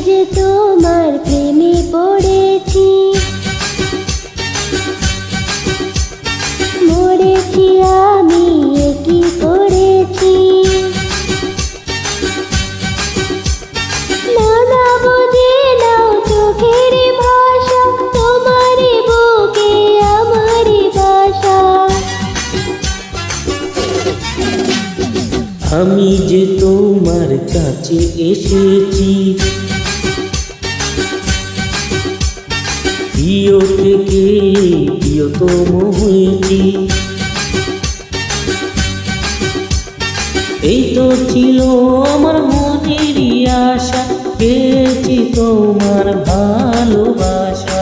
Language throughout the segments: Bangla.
যে তোমার প্রেমে পড়েছি, মরেছি আমি কি করেছি। না বুঝে নাও চোখের ভাষা, তোমারই বুকে আমারই বাসা। আমি যে তোমার কাছে এসেছি, প্রিয় থেকে প্রিয়তম হয়েছি। এই তো ছিল আমার মনেরই আশা, পেয়েছি তোমার ভালোবাসা।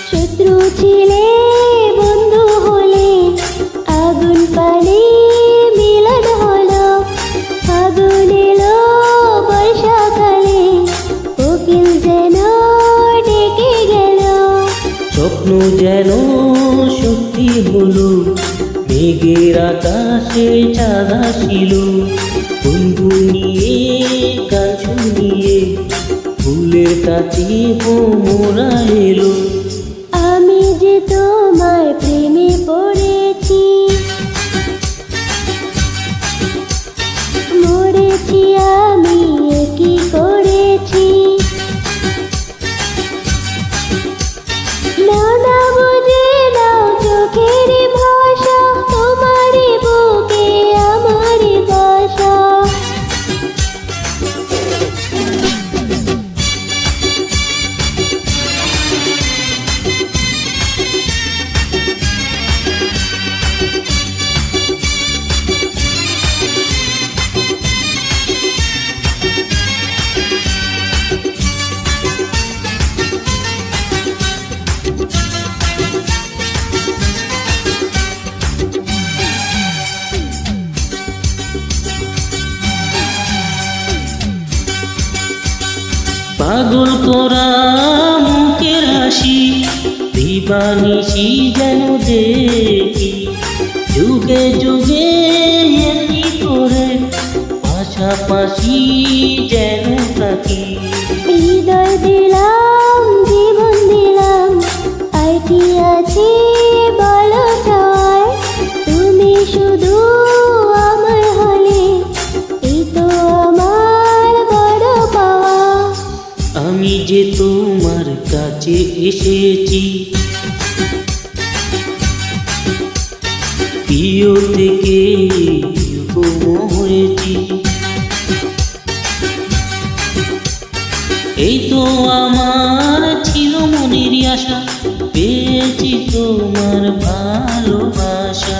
শত্রু ছিলে বন্ধু হলে, আগুন পানি মিলন হলো। আগুন এলো বর্ষাকালে, কোকিল যেন ডেকে গেল। স্বপ্ন যেন সত্যি হলো, মেঘের আকাশে চাঁদ আসিল। বন্ধু নিয়ে গান শুনিয়ে ফুলের কাছে মোরা এলো। আমি যে তোমার প্রেমে পড়েছি, মরেছি আমি কি করেছি। না বুঝে নাও চোখের ভাষা, তোমারই বুকে আমারই বাসা। পাগল করা মুখের হাসি, দিবানিশি যেন দেখি। যুগে যুগে এমনি করে পাশাপাশি যেন থাকি। হৃদয় দিলাম, জীবন দিলাম, আর কি আছে বলো চাই। তুমি শুধু আমার হলে, এই তো আমার বড় পাওয়া। আমি যে তোমার কাছে এসেছি, প্রিয় থেকে প্রিয়তম হয়েছি। এই তো আমার ছিল মনেরই আশা, পেয়েছি তোমার ভালোবাসা।